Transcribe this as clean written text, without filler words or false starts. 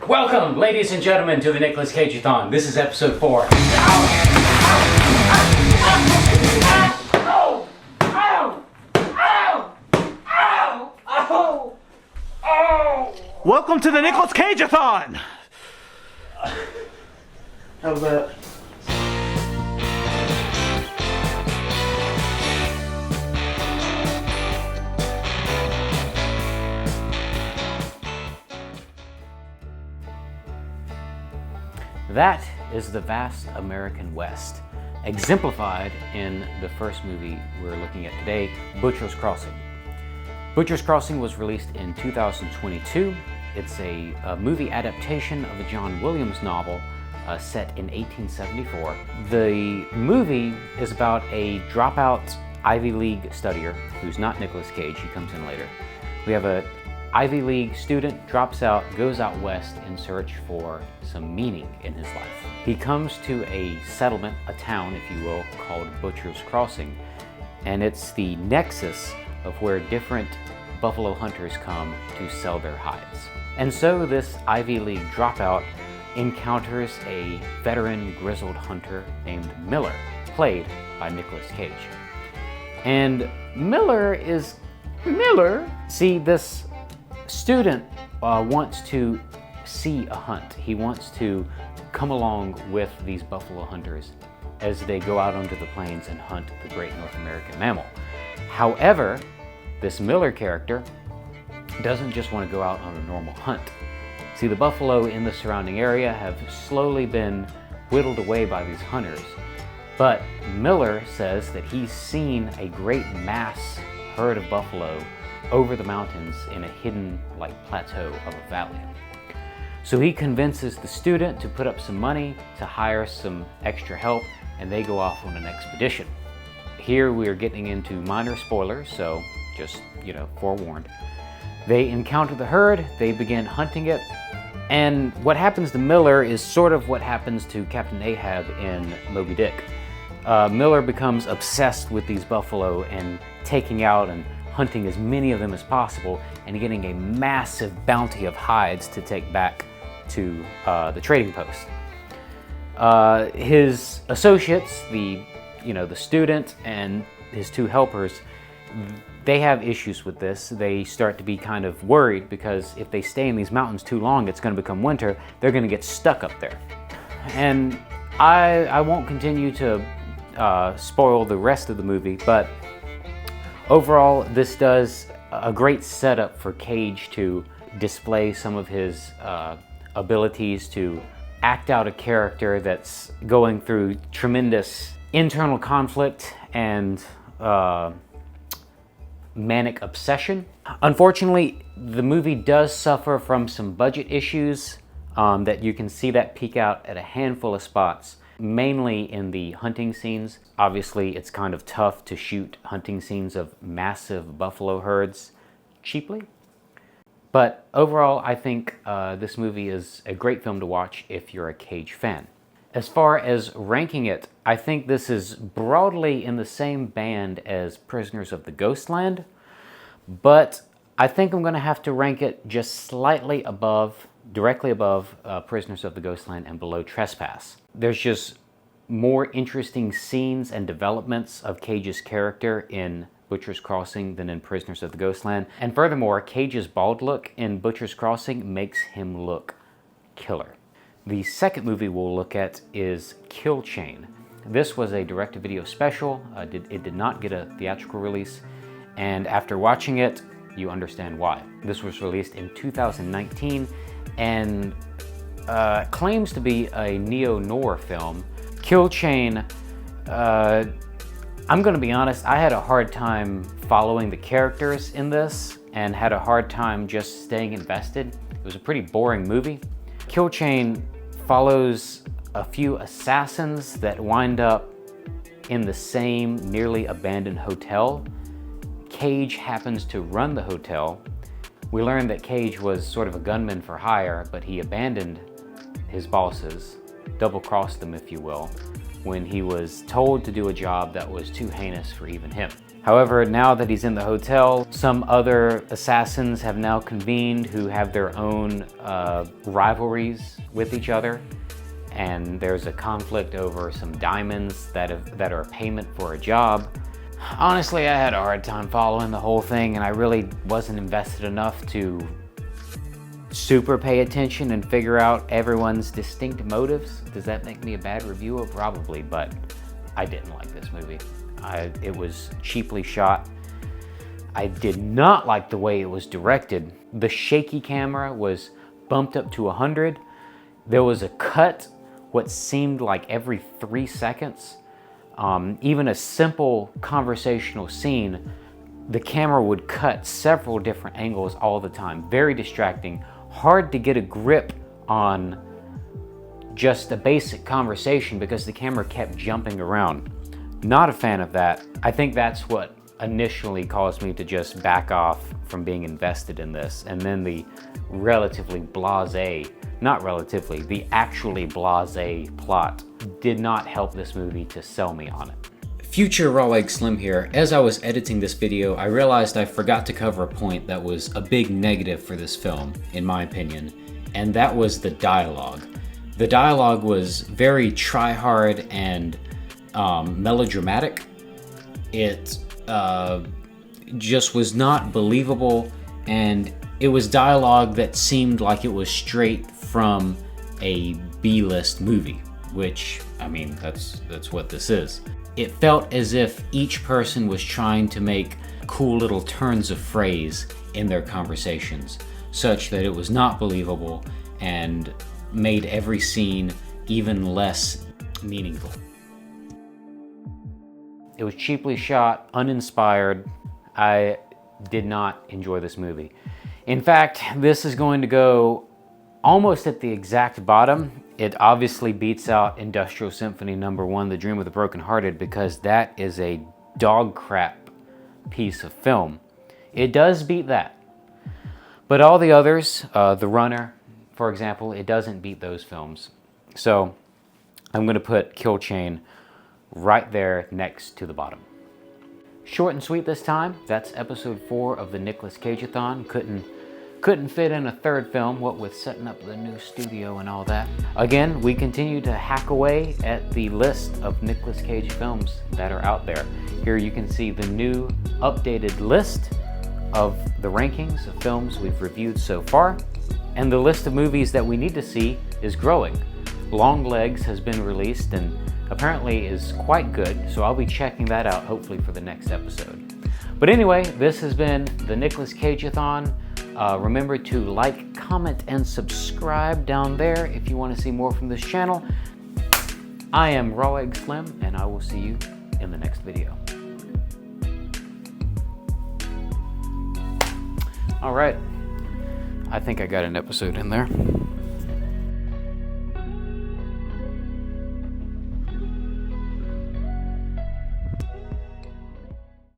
Welcome, ladies and gentlemen, to the Nicolas Cage-athon. This is episode 4. Welcome to the Nicolas Cage-athon! How's that? That is the vast American West, exemplified in the first movie we're looking at today, Butcher's Crossing. Butcher's Crossing was released in 2022. It's a movie adaptation of a John Williams novel set in 1874. The movie is about a dropout Ivy League studier who's not Nicolas Cage, he comes in later. We have a Ivy League student, drops out, goes out west in search for some meaning in his life. He comes to a settlement, a town if you will, called Butcher's Crossing, and it's the nexus of where different buffalo hunters come to sell their hides. And so this Ivy League dropout encounters a veteran grizzled hunter named Miller, played by Nicolas Cage. And Miller, see, this student wants to see a hunt. He wants to come along with these buffalo hunters as they go out onto the plains and hunt the great North American mammal. However, this Miller character doesn't just want to go out on a normal hunt. See, the buffalo in the surrounding area have slowly been whittled away by these hunters, but Miller says that he's seen a great mass herd of buffalo over the mountains in a hidden plateau of a valley. So he convinces the student to put up some money to hire some extra help, and they go off on an expedition. Here we are getting into minor spoilers, so just, forewarned. They encounter the herd, they begin hunting it, and what happens to Miller is sort of what happens to Captain Ahab in Moby Dick. Miller becomes obsessed with these buffalo and taking out and hunting as many of them as possible and getting a massive bounty of hides to take back to the trading post. His associates, the student and his two helpers, they have issues with this. They start to be kind of worried because if they stay in these mountains too long, it's going to become winter. They're going to get stuck up there. And I won't continue to spoil the rest of the movie, but overall, this does a great setup for Cage to display some of his abilities to act out a character that's going through tremendous internal conflict and manic obsession. Unfortunately, the movie does suffer from some budget issues that you can see that peek out at a handful of spots, mainly in the hunting scenes. Obviously, it's kind of tough to shoot hunting scenes of massive buffalo herds cheaply. But overall, I think this movie is a great film to watch if you're a Cage fan. As far as ranking it, I think this is broadly in the same band as Prisoners of the Ghostland, but I think I'm going to have to rank it just slightly above, directly above Prisoners of the Ghostland and below Trespass. There's just more interesting scenes and developments of Cage's character in Butcher's Crossing than in Prisoners of the Ghostland. And furthermore, Cage's bald look in Butcher's Crossing makes him look killer. The second movie we'll look at is Kill Chain. This was a direct-to-video special. It did not get a theatrical release, and after watching it, you understand why. This was released in 2019 and claims to be a neo-noir film. Kill Chain, I'm gonna be honest, I had a hard time following the characters in this and had a hard time just staying invested. It was a pretty boring movie. Kill Chain follows a few assassins that wind up in the same nearly abandoned hotel. Cage happens to run the hotel. We learn that Cage was sort of a gunman for hire, but he abandoned his bosses, double-crossed them if you will, when he was told to do a job that was too heinous for even him. However, now that he's in the hotel, some other assassins have now convened who have their own rivalries with each other. And there's a conflict over some diamonds that are a payment for a job. Honestly, I had a hard time following the whole thing, and I really wasn't invested enough to super pay attention and figure out everyone's distinct motives. Does that make me a bad reviewer? Probably, but I didn't like this movie. It was cheaply shot. I did not like the way it was directed. The shaky camera was bumped up to 100. There was a cut what seemed like every 3 seconds. Even a simple conversational scene, the camera would cut several different angles all the time. Very distracting. Hard to get a grip on just a basic conversation because the camera kept jumping around. Not a fan of that. I think that's what initially caused me to just back off from being invested in this. And then the relatively blasé, not relatively, the actually blasé plot did not help this movie to sell me on it. Future Raw Egg Slim here. As I was editing this video, I realized I forgot to cover a point that was a big negative for this film, in my opinion, and that was the dialogue. The dialogue was very try-hard and melodramatic. It just was not believable, and it was dialogue that seemed like it was straight from a B-list movie, which, I mean, that's what this is. It felt as if each person was trying to make cool little turns of phrase in their conversations, such that it was not believable and made every scene even less meaningful. It was cheaply shot, uninspired. I did not enjoy this movie. In fact, this is going to go almost at the exact bottom. It obviously beats out Industrial Symphony No. 1, The Dream of the Brokenhearted, because that is a dog crap piece of film. It does beat that. But all the others, The Runner, for example, it doesn't beat those films. So I'm going to put Kill Chain right there next to the bottom. Short and sweet this time. That's episode 4 of the Nicolas Cage-athon. Couldn't fit in a third film, what with setting up the new studio and all that. Again, we continue to hack away at the list of Nicolas Cage films that are out there. Here you can see the new updated list of the rankings of films we've reviewed so far. And the list of movies that we need to see is growing. Long Legs has been released and apparently is quite good, so I'll be checking that out hopefully for the next episode. But anyway, this has been the Nicolas Cage-athon. Remember to like, comment, and subscribe down there if you want to see more from this channel. I am Raw Egg Slim, and I will see you in the next video. All right, I think I got an episode in there.